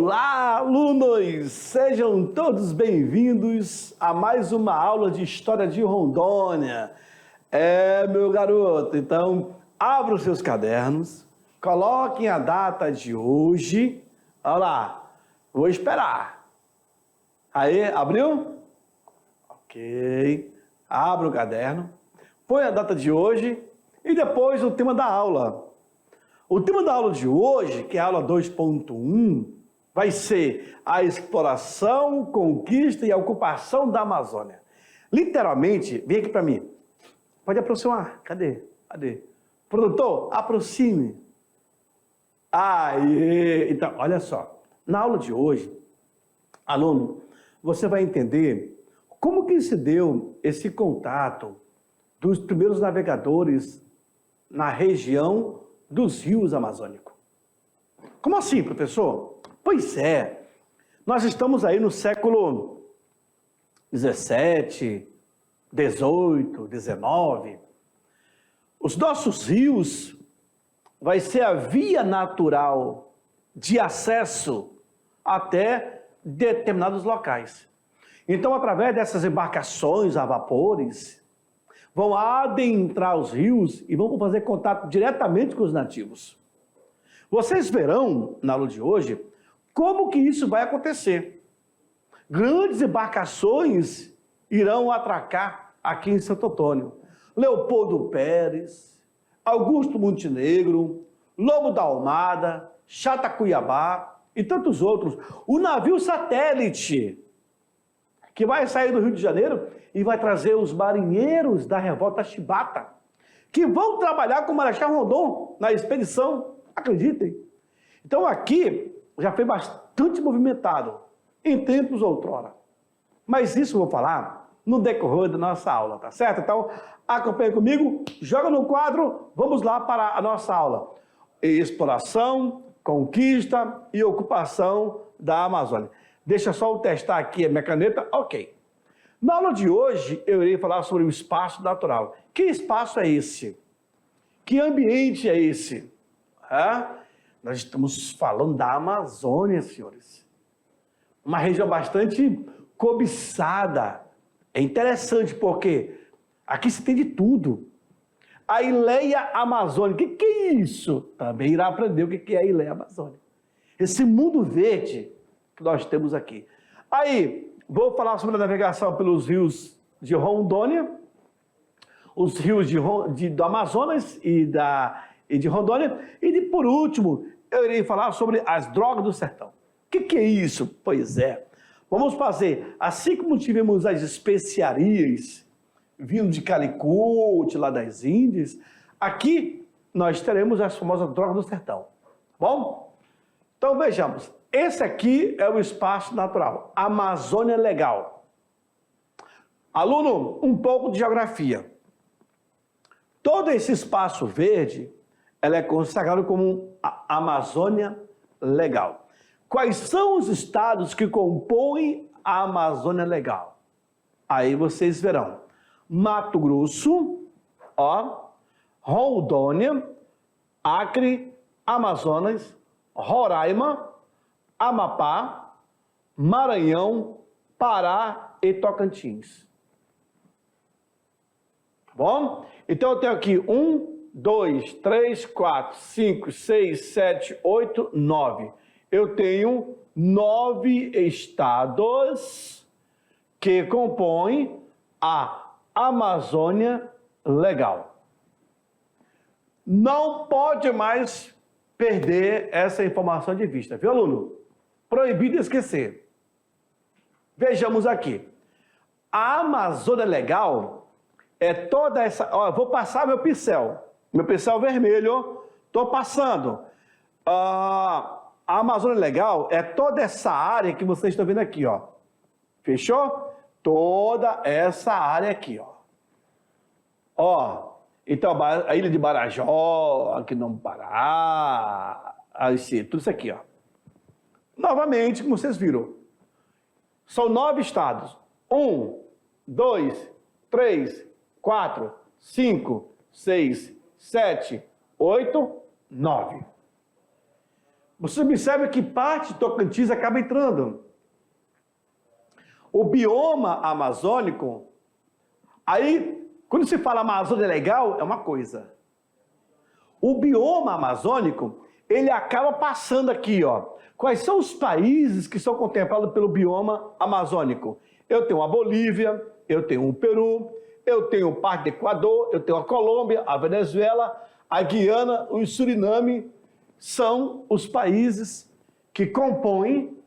Olá, alunos! Sejam todos bem-vindos a mais uma aula de História de Rondônia. Meu garoto, então, abra os seus cadernos, coloquem a data de hoje. Olha lá, vou esperar. Aí, abriu? Ok. Abra o caderno, põe a data de hoje e depois o tema da aula. O tema da aula de hoje, que é a aula 2.1, vai ser a exploração, conquista e a ocupação da Amazônia. Literalmente, vem aqui para mim. Pode aproximar. Cadê? Produtor, aproxime. Aí, então, olha só. Na aula de hoje, aluno, você vai entender como que se deu esse contato dos primeiros navegadores na região dos rios amazônicos. Como assim, professor? Pois é, nós estamos aí no século 17, 18, 19. Os nossos rios vai ser a via natural de acesso até determinados locais. Então, através dessas embarcações a vapores, vão adentrar os rios e vão fazer contato diretamente com os nativos. Vocês verão, na aula de hoje, como que isso vai acontecer. Grandes embarcações irão atracar aqui em Santo Antônio. Leopoldo Pérez, Augusto Montenegro, Lobo da Almada, Chata Cuiabá e tantos outros. O navio satélite, que vai sair do Rio de Janeiro e vai trazer os marinheiros da revolta Chibata, que vão trabalhar com o Marechal Rondon na expedição, acreditem. Então aqui já foi bastante movimentado, em tempos outrora. Mas isso eu vou falar no decorrer da nossa aula, tá certo? Então acompanhe comigo, joga no quadro, vamos lá para a nossa aula. Exploração, conquista e ocupação da Amazônia. Deixa só eu testar aqui a minha caneta. Ok. Na aula de hoje, eu irei falar sobre o espaço natural. Que espaço é esse? Que ambiente é esse? Nós estamos falando da Amazônia, senhores. Uma região bastante cobiçada. É interessante porque aqui se tem de tudo. A Ileia Amazônica. O que é isso? Também irá aprender o que é a Ileia Amazônica. Esse mundo verde que nós temos aqui. Aí, vou falar sobre a navegação pelos rios de Rondônia, os rios do Amazonas e de Rondônia, e por último, eu irei falar sobre as drogas do sertão. O que é isso? Pois é, vamos fazer, assim como tivemos as especiarias vindo de Calicut, lá das Índias, aqui nós teremos as famosas drogas do sertão. Bom? Então vejamos. Esse aqui é o espaço natural, Amazônia Legal. Aluno, um pouco de geografia. Todo esse espaço verde, ela é consagrado como a Amazônia Legal. Quais são os estados que compõem a Amazônia Legal? Aí vocês verão. Mato Grosso, Rondônia, Acre, Amazonas, Roraima, Amapá, Maranhão, Pará e Tocantins. Bom? Então eu tenho aqui 1, 2, 3, 4, 5, 6, 7, 8, 9. Eu tenho 9 estados que compõem a Amazônia Legal. Não pode mais perder essa informação de vista, viu, aluno? Proibido esquecer. Vejamos aqui. A Amazônia Legal é toda essa... vou passar meu pincel vermelho, estou passando. A Amazônia Legal é toda essa área que vocês estão vendo aqui, Fechou? Toda essa área aqui, Então, a ilha de Marajó, aqui no Pará, tudo isso aqui, Novamente, como vocês viram, são 9 estados. 1, 2, 3, 4, 5, 6, 7, 8, 9. você observa que parte de Tocantins acaba entrando. O bioma amazônico, aí, quando se fala Amazônia legal, é uma coisa. O bioma amazônico, ele acaba passando aqui, ó. Quais são os países que são contemplados pelo bioma amazônico? Eu tenho a Bolívia, eu tenho o Peru, eu tenho parte do Equador, eu tenho a Colômbia, a Venezuela, a Guiana, o Suriname. São os países que compõem,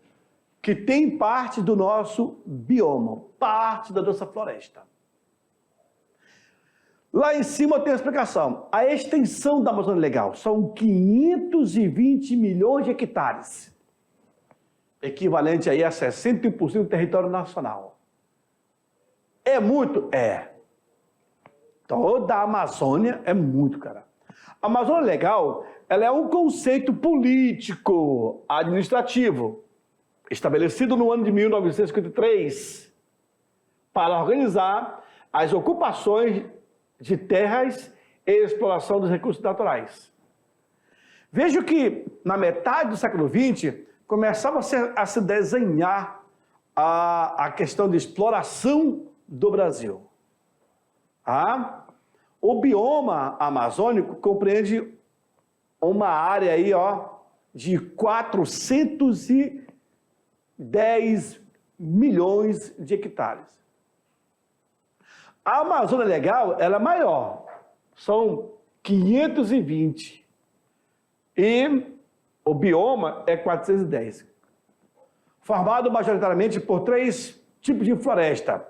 que têm parte do nosso bioma, parte da nossa floresta. Lá em cima tem a explicação. A extensão da Amazônia Legal são 520 milhões de hectares, equivalente aí a 60% do território nacional. É muito? É. Toda a Amazônia é muito, cara. A Amazônia Legal, ela é um conceito político, administrativo, estabelecido no ano de 1953, para organizar as ocupações de terras e exploração dos recursos naturais. Vejo que, na metade do século XX, começava a se desenhar a questão de exploração do Brasil. O bioma amazônico compreende uma área aí, ó, de 410 milhões de hectares. A Amazônia Legal, ela é maior, são 520. E o bioma é 410. Formado majoritariamente por 3 tipos de floresta.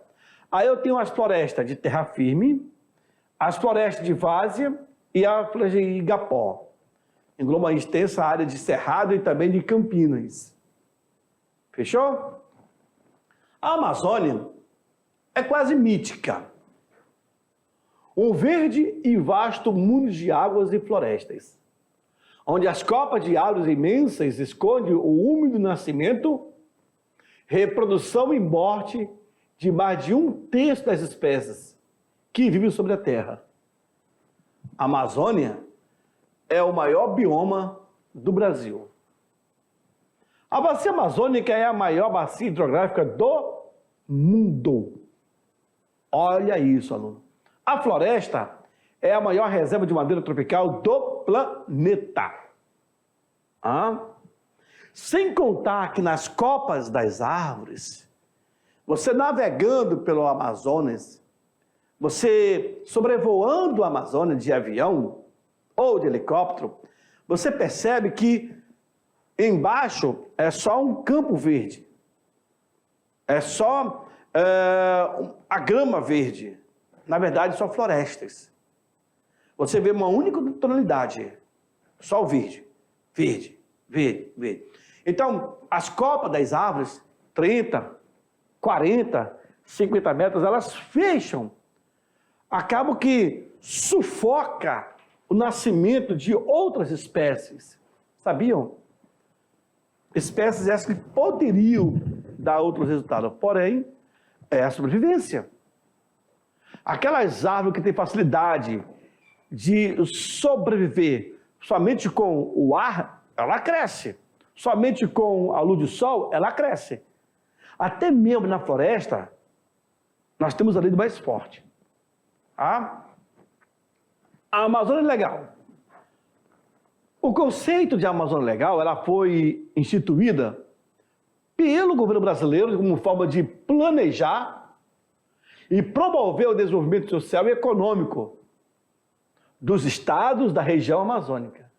Aí eu tenho as florestas de terra firme, as florestas de várzea e a floresta de igapó. Engloba uma extensa área de cerrado e também de campinas. Fechou? A Amazônia é quase mítica. Um verde e vasto mundo de águas e florestas, onde as copas de árvores imensas escondem o úmido nascimento, reprodução e morte de mais de 1/3 das espécies que vivem sobre a Terra. A Amazônia é o maior bioma do Brasil. A bacia amazônica é a maior bacia hidrográfica do mundo. Olha isso, aluno. A floresta é a maior reserva de madeira tropical do planeta. Sem contar que nas copas das árvores, você navegando pelo Amazonas, você sobrevoando a Amazônia de avião ou de helicóptero, você percebe que embaixo é só um campo verde. É só a grama verde. Na verdade, são florestas. Você vê uma única tonalidade, só o verde, verde, verde, verde. Então, as copas das árvores, 30, 40, 50 metros, elas fecham. Acaba que sufoca o nascimento de outras espécies. Sabiam? Espécies essas que poderiam dar outro resultado. Porém, é a sobrevivência. Aquelas árvores que têm facilidade de sobreviver somente com o ar, ela cresce. Somente com a luz do sol, ela cresce. Até mesmo na floresta, nós temos a lei do mais forte. A Amazônia Legal. O conceito de Amazônia Legal, ela foi instituída pelo governo brasileiro como forma de planejar e promover o desenvolvimento social e econômico dos estados da região amazônica,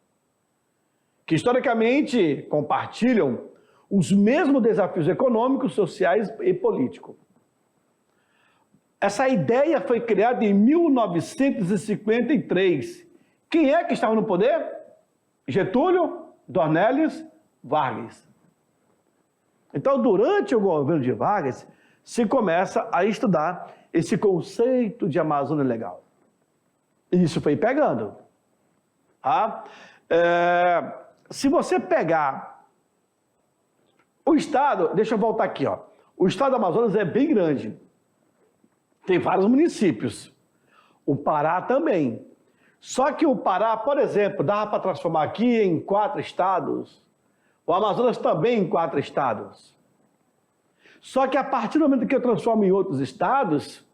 que historicamente compartilham os mesmos desafios econômicos, sociais e políticos. Essa ideia foi criada em 1953. Quem é que estava no poder? Getúlio Dornelles Vargas. Então, durante o governo de Vargas, se começa a estudar esse conceito de Amazônia Legal. E isso foi pegando. Se você pegar o estado, deixa eu voltar aqui, ó. O estado do Amazonas é bem grande. Tem vários municípios. O Pará também. Só que o Pará, por exemplo, dava para transformar aqui em 4 estados. O Amazonas também em 4 estados. Só que a partir do momento que eu transformo em outros estados,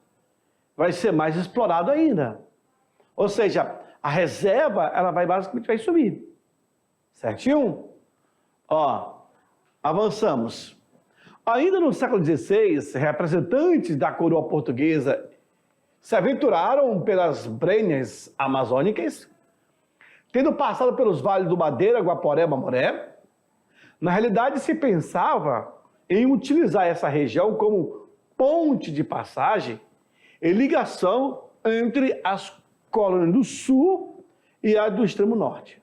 vai ser mais explorado ainda. Ou seja, a reserva, ela basicamente vai sumir. Certinho? Ó, avançamos. Ainda no século XVI, representantes da coroa portuguesa se aventuraram pelas brenhas amazônicas, tendo passado pelos vales do Madeira, Guaporé, Mamoré. Na realidade, se pensava em utilizar essa região como ponte de passagem e ligação entre as colônias do sul e a do extremo norte.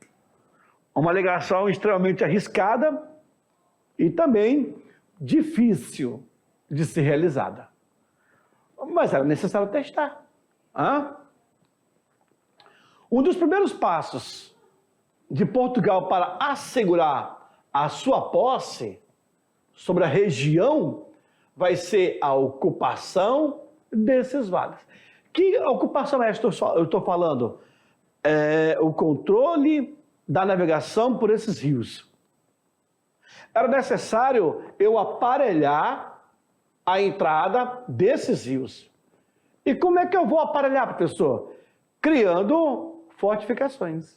Uma ligação extremamente arriscada e também difícil de ser realizada. Mas era necessário testar. Um dos primeiros passos de Portugal para assegurar a sua posse sobre a região vai ser a ocupação desses vales. Que ocupação é esta eu estou falando? É o controle da navegação por esses rios. Era necessário eu aparelhar a entrada desses rios. E como é que eu vou aparelhar, professor? Criando fortificações.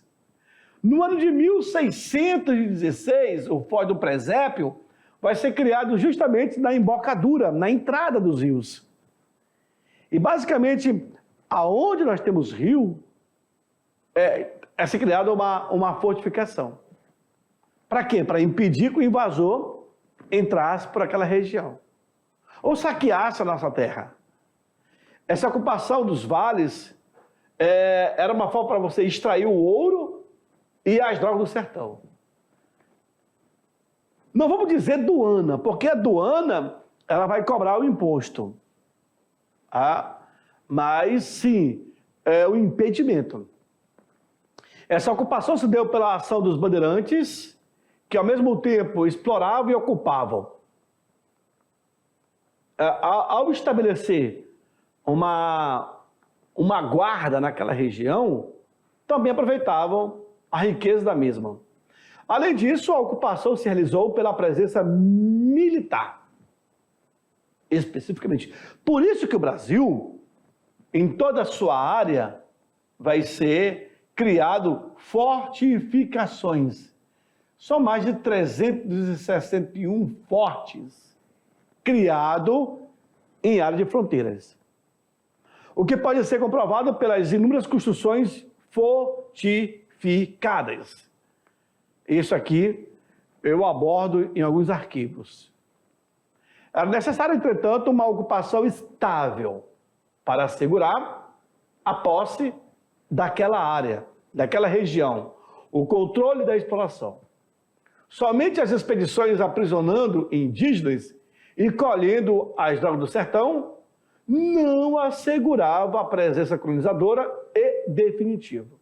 No ano de 1616, o Forte do Presépio vai ser criado justamente na embocadura, na entrada dos rios. E basicamente, aonde nós temos rio, é ser criada uma fortificação. Para quê? Para impedir que o invasor entrasse por aquela região. Ou saqueasse a nossa terra. Essa ocupação dos vales era uma forma para você extrair o ouro e as drogas do sertão. Não vamos dizer doana, porque a doana ela vai cobrar o imposto. Mas sim, é o impedimento. Essa ocupação se deu pela ação dos bandeirantes, que ao mesmo tempo exploravam e ocupavam. Ao estabelecer uma guarda naquela região, também aproveitavam a riqueza da mesma. Além disso, a ocupação se realizou pela presença militar, especificamente. Por isso que o Brasil, em toda a sua área, vai ser criado fortificações. São mais de 361 fortes criados em área de fronteiras. O que pode ser comprovado pelas inúmeras construções fortificadas. Isso aqui eu abordo em alguns arquivos. Era necessário, entretanto, uma ocupação estável para assegurar a posse daquela área, daquela região, o controle da exploração. Somente as expedições aprisionando indígenas e colhendo as drogas do sertão não asseguravam a presença colonizadora e definitiva.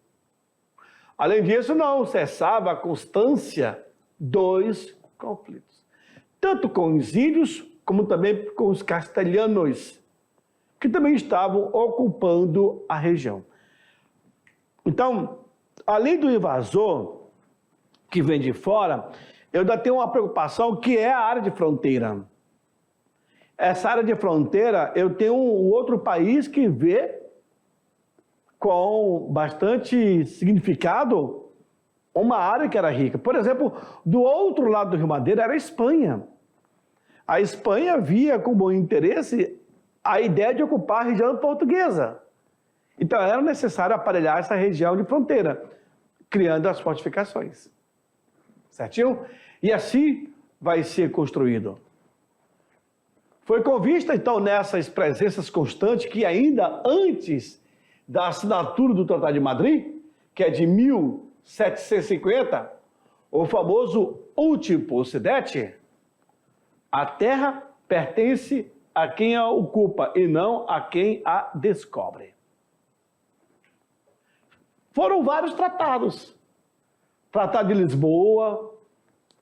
Além disso, não cessava a constância dos conflitos, tanto com os índios como também com os castelhanos, que também estavam ocupando a região. Então, além do invasor que vem de fora, eu ainda tenho uma preocupação que é a área de fronteira. Essa área de fronteira, eu tenho um outro país que vê com bastante significado uma área que era rica. Por exemplo, do outro lado do Rio Madeira era a Espanha. A Espanha via com bom interesse a ideia de ocupar a região portuguesa. Então era necessário aparelhar essa região de fronteira, criando as fortificações. Certinho? E assim vai ser construído. Foi com vista, então, nessas presenças constantes que ainda antes da assinatura do Tratado de Madrid, que é de 1750, o famoso Ultima Occidente, a terra pertence a quem a ocupa e não a quem a descobre. Foram vários tratados. Tratado de Lisboa,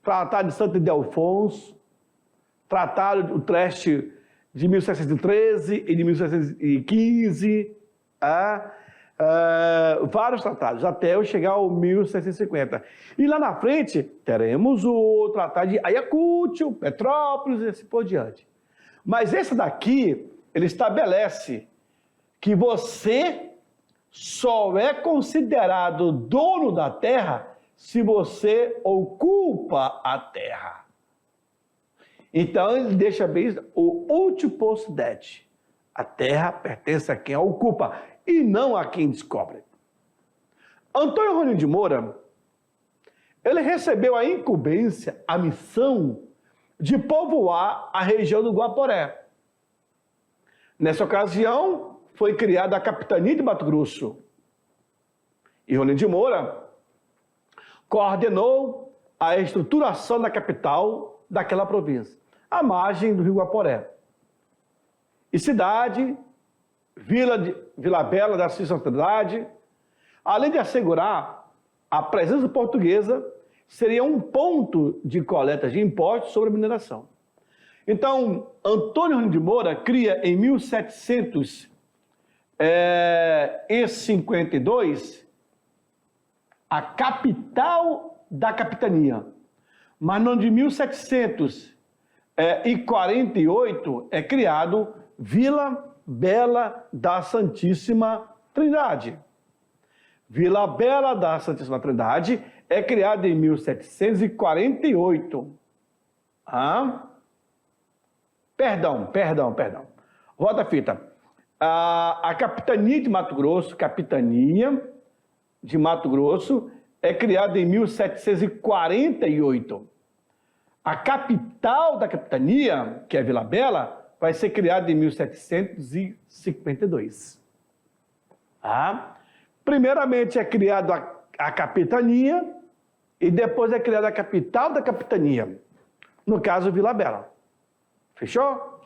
Tratado de Santo Ildefonso, Tratado de Utrecht de 1713 e de 1715, vários tratados, até eu chegar ao 1750. E lá na frente, teremos o tratado de Ayacucho, Petrópolis e assim por diante. Mas esse daqui, ele estabelece que você só é considerado dono da terra se você ocupa a terra. Então, ele deixa bem o ultima possidetis. A terra pertence a quem a ocupa e não a quem descobre. Antônio Rolim de Moura, ele recebeu a incumbência, a missão de povoar a região do Guaporé. Nessa ocasião, foi criada a Capitania de Mato Grosso. E Rolim de Moura coordenou a estruturação da capital daquela província, à margem do Rio Guaporé. E cidade, Vila Bela da Santa Trindade, além de assegurar a presença portuguesa, seria um ponto de coleta de impostos sobre a mineração. Então, Antônio Rolim de Moura cria em 1752 a capital da capitania. Mas no ano de 1748 é criado Vila Bela da Santíssima Trindade. Vila Bela da Santíssima Trindade é criada em 1748. Perdão. Roda a fita. A Capitania de Mato Grosso, é criada em 1748. A capital da capitania, que é Vila Bela, vai ser criada em 1752. Primeiramente é criada a capitania e depois é criada a capital da capitania. No caso, Vila Bela. Fechou?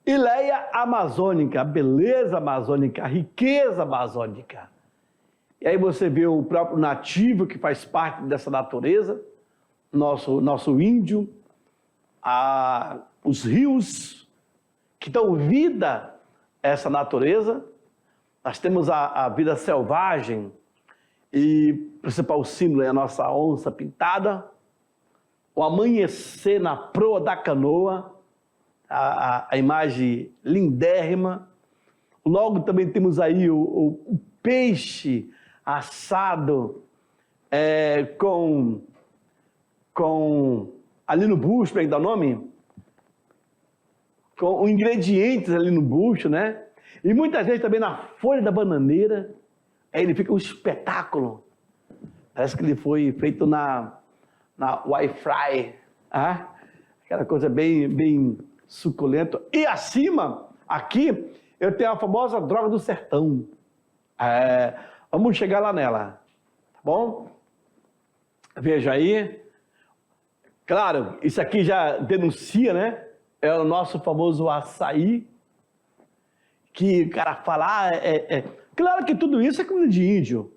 Ileia amazônica, beleza amazônica, riqueza amazônica. E aí você vê o próprio nativo que faz parte dessa natureza, nosso índio, os rios que dão vida a essa natureza. Nós temos a vida selvagem e o principal símbolo é a nossa onça pintada, o amanhecer na proa da canoa, a imagem lindérrima. Logo também temos aí o peixe assado com ali no bucho, como é que dá o nome? Com ingredientes ali no bucho, né? E muitas vezes também na folha da bananeira, aí ele fica um espetáculo. Parece que ele foi feito na Wi-Fi, aquela coisa bem suculenta. E acima, aqui, eu tenho a famosa droga do sertão. Vamos chegar lá nela, tá bom? Veja aí. Claro, isso aqui já denuncia, né? É o nosso famoso açaí, que o cara fala, Claro que tudo isso é comida de índio.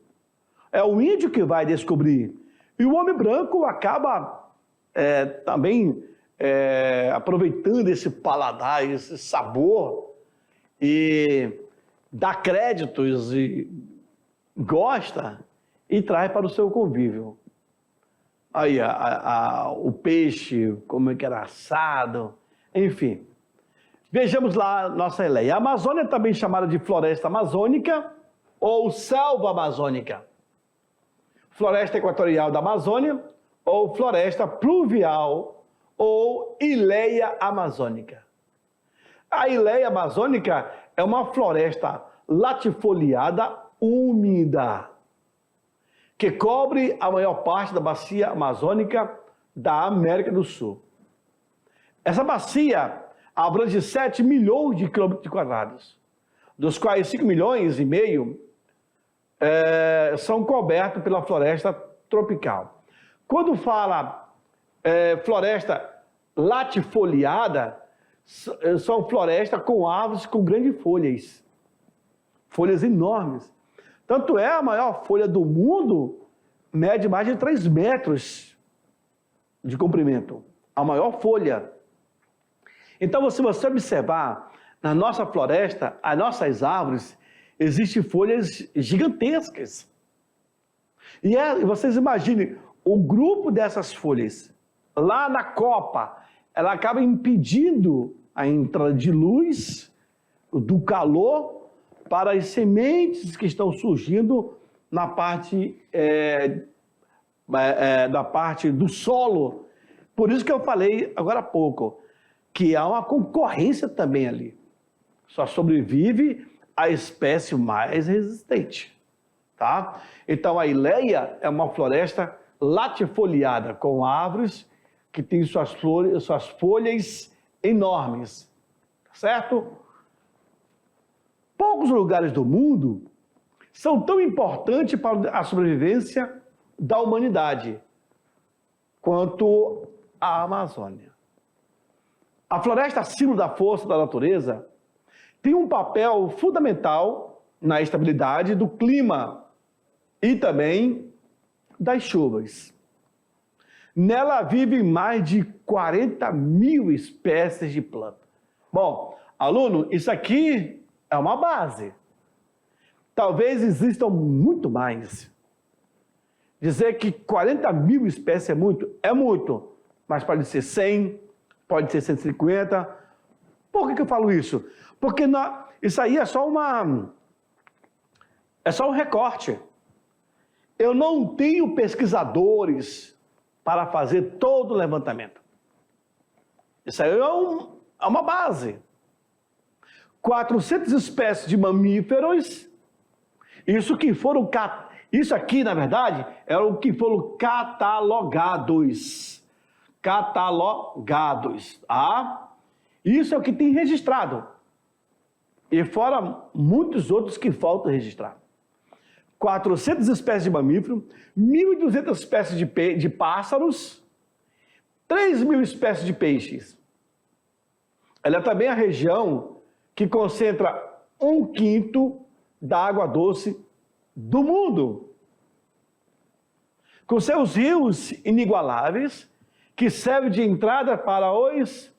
É o índio que vai descobrir. E o homem branco acaba também aproveitando esse paladar, esse sabor, e dá créditos, e gosta, e traz para o seu convívio. Aí, o peixe, como é que era assado, enfim. Vejamos lá nossa Ileia. A Amazônia é também chamada de floresta amazônica ou selva amazônica. Floresta equatorial da Amazônia ou floresta pluvial ou Ileia amazônica. A Ileia amazônica é uma floresta latifoliada úmida que cobre a maior parte da bacia amazônica da América do Sul. Essa bacia abrange 7 milhões de quilômetros quadrados, dos quais 5 milhões e meio são cobertos pela floresta tropical. Quando fala floresta latifoliada, são florestas com árvores com grandes folhas enormes. Tanto é a maior folha do mundo, mede mais de 3 metros de comprimento. A maior folha. Então, se você observar, na nossa floresta, as nossas árvores, existem folhas gigantescas. E vocês imaginem, o grupo dessas folhas, lá na copa, ela acaba impedindo a entrada de luz, do calor, para as sementes que estão surgindo na parte, da parte do solo. Por isso que eu falei agora há pouco, que há uma concorrência também ali. Só sobrevive a espécie mais resistente, tá? Então a Ileia é uma floresta latifoliada, com árvores que têm suas folhas enormes, certo? Poucos lugares do mundo são tão importantes para a sobrevivência da humanidade quanto a Amazônia. A floresta, símbolo da força da natureza, tem um papel fundamental na estabilidade do clima e também das chuvas. Nela vivem mais de 40 mil espécies de plantas. Bom, aluno, isso aqui é uma base. Talvez existam muito mais. Dizer que 40 mil espécies é muito, mas pode ser 100, pode ser 150. Por que eu falo isso? Porque isso aí é só um recorte. Eu não tenho pesquisadores para fazer todo o levantamento. Isso aí é uma base. 400 espécies de mamíferos, isso aqui, na verdade, é o que foram catalogados. Tá? Isso é o que tem registrado. E fora muitos outros que faltam registrar. 400 espécies de mamífero, 1.200 espécies de pássaros, 3.000 espécies de peixes. Ela é também a região que concentra 1/5 da água doce do mundo. Com seus rios inigualáveis, que servem de entrada para os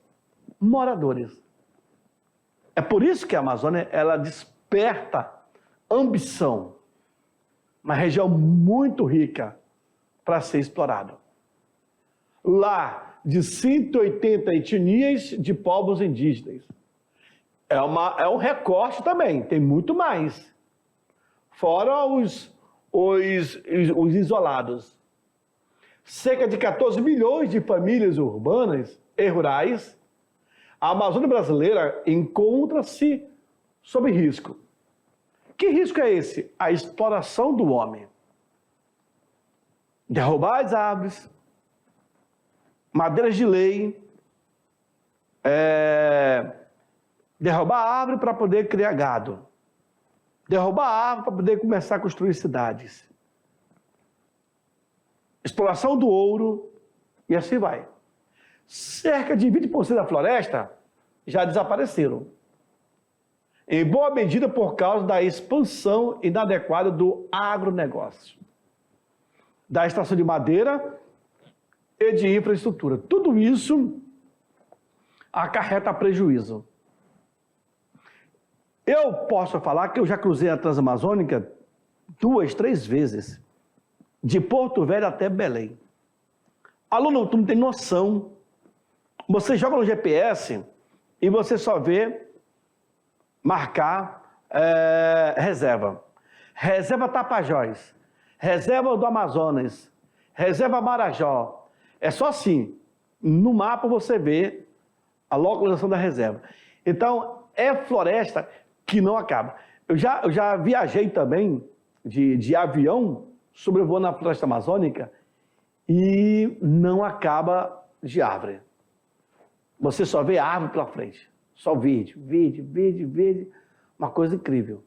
moradores. É por isso que a Amazônia, ela desperta ambição. Uma região muito rica para ser explorada. Lá, de 180 etnias de povos indígenas. É um recorte também, tem muito mais. Fora os isolados. Cerca de 14 milhões de famílias urbanas e rurais, a Amazônia brasileira encontra-se sob risco. Que risco é esse? A exploração do homem. Derrubar as árvores, madeiras de lei, derrubar a árvore para poder criar gado, derrubar a árvore para poder começar a construir cidades, exploração do ouro e assim vai. Cerca de 20% da floresta já desapareceram. Em boa medida por causa da expansão inadequada do agronegócio, da extração de madeira e de infraestrutura. Tudo isso acarreta prejuízo. Eu posso falar que eu já cruzei a Transamazônica 2, 3 vezes, de Porto Velho até Belém. Aluno, tu não tem noção. Você joga no GPS e você só vê marcar reserva. Reserva Tapajós, reserva do Amazonas, reserva Marajó. É só assim. No mapa você vê a localização da reserva. Então, é floresta que não acaba. Eu já viajei também de avião, sobrevoando a floresta amazônica, e não acaba de árvore. Você só vê árvore pela frente. Só verde, verde, verde, verde. Uma coisa incrível.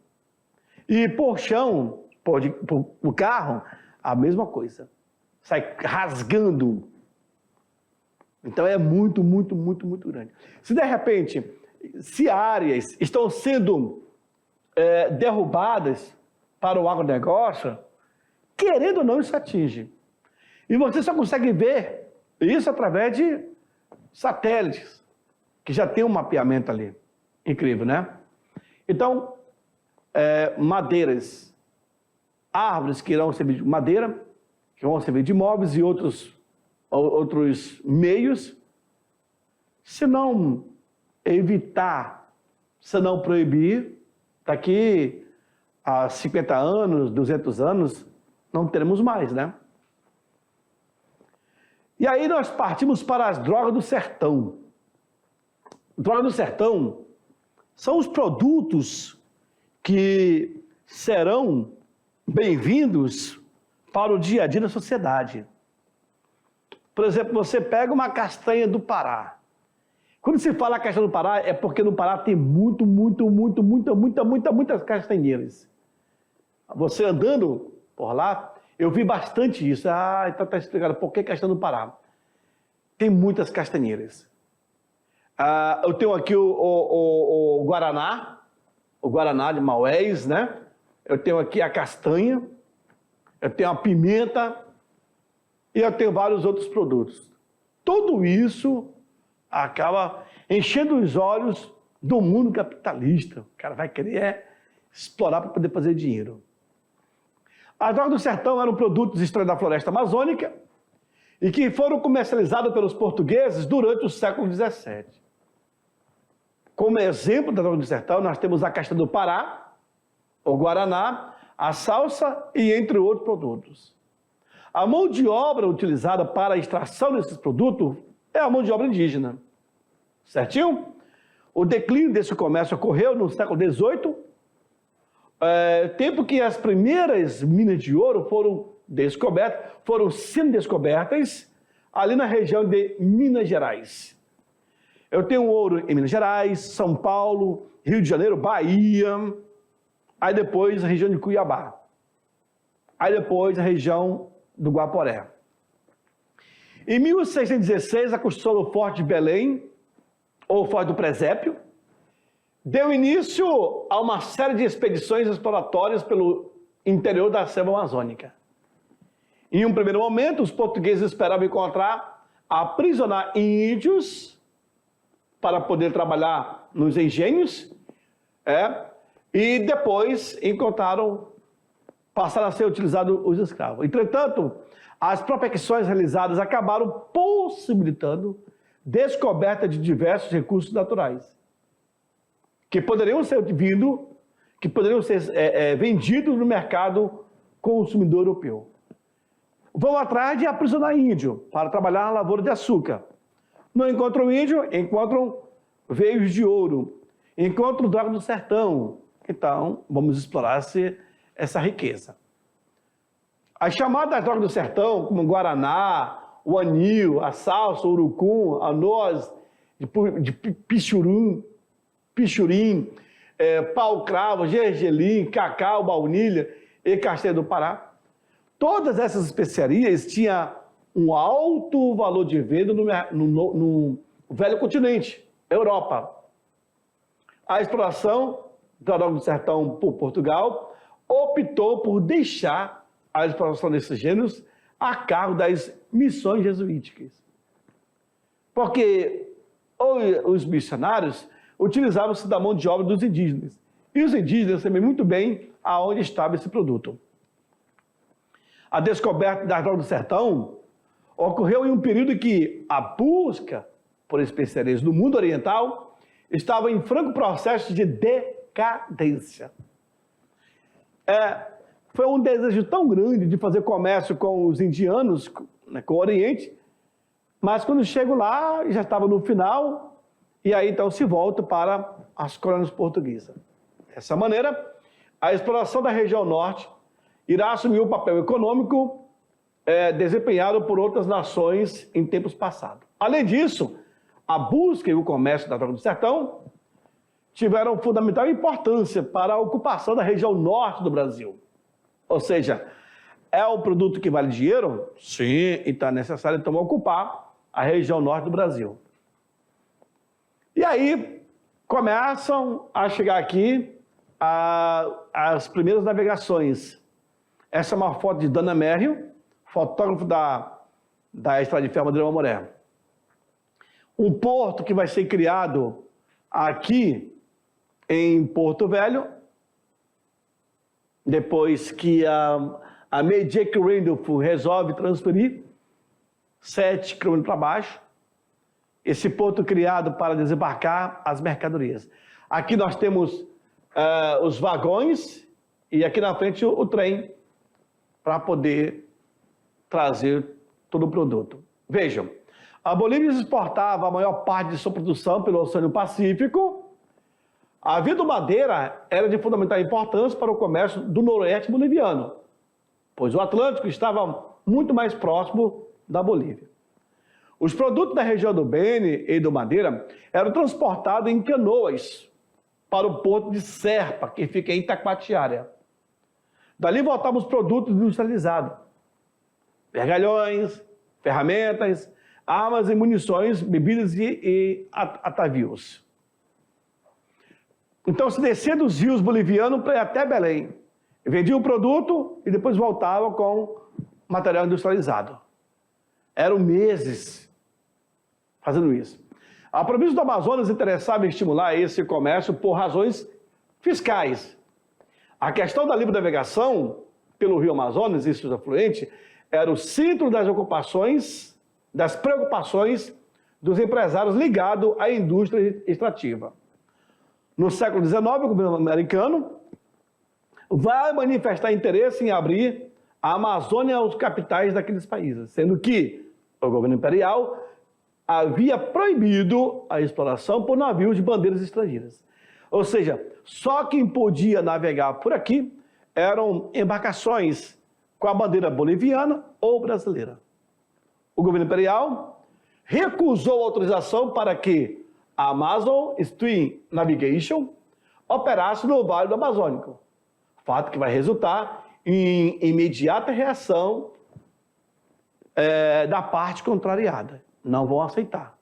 E por chão, por carro, a mesma coisa. Sai rasgando. Então é muito, muito, muito, muito grande. Se de repente, se áreas estão sendo derrubadas para o agronegócio, querendo ou não, isso atinge. E você só consegue ver isso através de satélites, que já tem um mapeamento ali. Incrível, né? Então, madeiras, árvores que irão servir de madeira, que vão servir de móveis e outros meios, se não evitar, se não proibir, daqui a 50 anos, 200 anos, não teremos mais, né? E aí nós partimos para as drogas do sertão. Drogas do sertão são os produtos que serão bem-vindos para o dia a dia da sociedade. Por exemplo, você pega uma castanha do Pará. Quando se fala castanha do Pará, é porque no Pará tem muitas castanheiras. Você andando por lá, eu vi bastante isso. Ah, então está explicado por que castanha do Pará. Tem muitas castanheiras. Eu tenho aqui o Guaraná, o Guaraná de Maués, né? Eu tenho aqui a castanha, eu tenho a pimenta e eu tenho vários outros produtos. Tudo isso acaba enchendo os olhos do mundo capitalista. O cara vai querer explorar para poder fazer dinheiro. As drogas do sertão eram produtos extraídos da floresta amazônica e que foram comercializados pelos portugueses durante o século XVII. Como exemplo da droga do sertão, nós temos a castanha do Pará, o Guaraná, a salsa e entre outros produtos. A mão de obra utilizada para a extração desses produtos é a mão de obra indígena. Certinho? O declínio desse comércio ocorreu no século XVIII, tempo que as primeiras minas de ouro foram sendo descobertas ali na região de Minas Gerais. Eu tenho ouro em Minas Gerais, São Paulo, Rio de Janeiro, Bahia, aí depois a região de Cuiabá, aí depois a região do Guaporé. Em 1616, a construção do Forte de Belém, ou Forte do Presépio, deu início a uma série de expedições exploratórias pelo interior da selva amazônica. Em um primeiro momento, os portugueses esperavam aprisionar índios para poder trabalhar nos engenhos, e depois passaram a ser utilizados os escravos. Entretanto, as prospecções realizadas acabaram possibilitando descoberta de diversos recursos naturais que poderiam ser vendidos no mercado consumidor europeu. Vão atrás de aprisionar índio para trabalhar na lavoura de açúcar. Não encontram índio, encontram veios de ouro, encontram droga do sertão. Então, vamos explorar essa riqueza. As chamadas drogas do sertão, como o Guaraná, o anil, a salsa, o urucum, a noz de pichurim, pau-cravo, gergelim, cacau, baunilha e castanha do Pará. Todas essas especiarias tinham um alto valor de venda no velho continente, Europa. A exploração da droga do sertão por Portugal optou por deixar a exploração desses gêneros a cargo das missões jesuíticas. Porque os missionários utilizavam-se da mão de obra dos indígenas. E os indígenas sabem muito bem aonde estava esse produto. A descoberta das drogas do sertão ocorreu em um período em que a busca por especiarias no mundo oriental estava em franco processo de decadência. Foi um desejo tão grande de fazer comércio com os indianos, com o Oriente, mas quando chego lá, já estava no final, e aí então se volta para as colônias portuguesas. Dessa maneira, a exploração da região norte irá assumir o papel econômico desempenhado por outras nações em tempos passados. Além disso, a busca e o comércio da droga do sertão tiveram fundamental importância para a ocupação da região norte do Brasil. Ou seja, é um produto que vale dinheiro? Sim, então é necessário então ocupar a região norte do Brasil. E aí começam a chegar aqui as primeiras navegações. Essa é uma foto de Dana Merrill, fotógrafo da Estrada de Ferro Madureira Mamoré. Um porto que vai ser criado aqui em Porto Velho, depois que a Major Randolph resolve transferir 7 quilômetros para baixo, esse porto criado para desembarcar as mercadorias. Aqui nós temos os vagões e aqui na frente o trem para poder trazer todo o produto. Vejam, a Bolívia exportava a maior parte de sua produção pelo Oceano Pacífico. A via do Madeira era de fundamental importância para o comércio do noroeste boliviano, pois o Atlântico estava muito mais próximo da Bolívia. Os produtos da região do Beni e do Madeira eram transportados em canoas para o porto de Serpa, que fica em Itacoatiara. Dali voltavam os produtos industrializados, vergalhões, ferramentas, armas e munições, bebidas e atavios. Então se descia dos rios bolivianos para ir até Belém, vendia o produto e depois voltava com material industrializado. Eram meses fazendo isso. A província do Amazonas interessava em estimular esse comércio por razões fiscais. A questão da livre navegação pelo rio Amazonas e seus afluentes era o centro das ocupações, das preocupações dos empresários ligados à indústria extrativa. No século XIX, o governo americano vai manifestar interesse em abrir a Amazônia aos capitais daqueles países, sendo que o governo imperial havia proibido a exploração por navios de bandeiras estrangeiras. Ou seja, só quem podia navegar por aqui eram embarcações com a bandeira boliviana ou brasileira. O governo imperial recusou a autorização para que a Amazon Stream Navigation operasse no Vale do Amazônico, fato que vai resultar em imediata reação da parte contrariada. Não vão aceitar.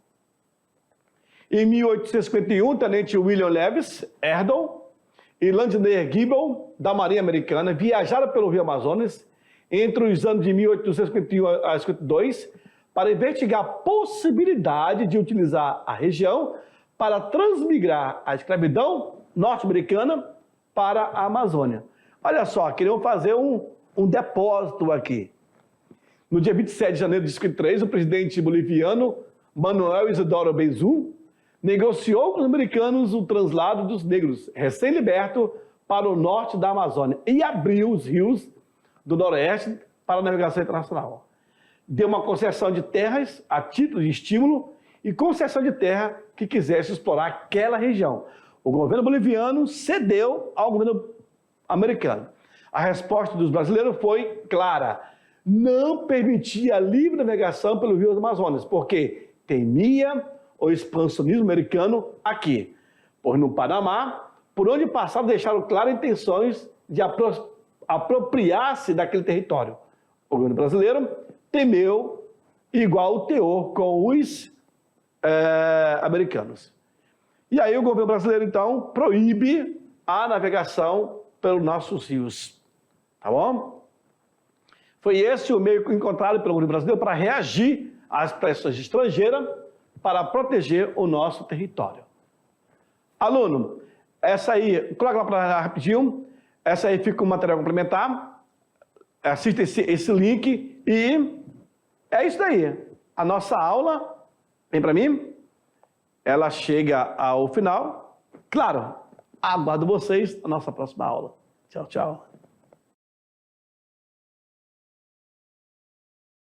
Em 1851, tenente William Lewis Erdon e Landner Gibbon, da Marinha Americana, viajaram pelo Rio Amazonas entre os anos de 1851 a 52 para investigar a possibilidade de utilizar a região para transmigrar a escravidão norte-americana para a Amazônia. Olha só, queriam fazer um depósito aqui. No dia 27 de janeiro de 53, o presidente boliviano Manuel Isidoro Benzum negociou com os americanos o translado dos negros recém-libertos para o norte da Amazônia e abriu os rios do noroeste para a navegação internacional. Deu uma concessão de terras a título de estímulo e concessão de terra que quisesse explorar aquela região. O governo boliviano cedeu ao governo americano. A resposta dos brasileiros foi clara: não permitia a livre navegação pelo rio Amazonas, porque temia o expansionismo americano aqui. Pois no Panamá, por onde passaram, deixaram claras intenções de apropriar-se daquele território. O governo brasileiro temeu igual o teor com os americanos. E aí o governo brasileiro, então, proíbe a navegação pelos nossos rios. Tá bom? Foi esse o meio encontrado pelo governo brasileiro para reagir às pressões estrangeiras para proteger o nosso território. Aluno, essa aí, coloca lá para rapidinho, essa aí fica um material complementar, assista esse link e é isso daí. A nossa aula, vem para mim, ela chega ao final. Claro, aguardo vocês na nossa próxima aula. Tchau, tchau.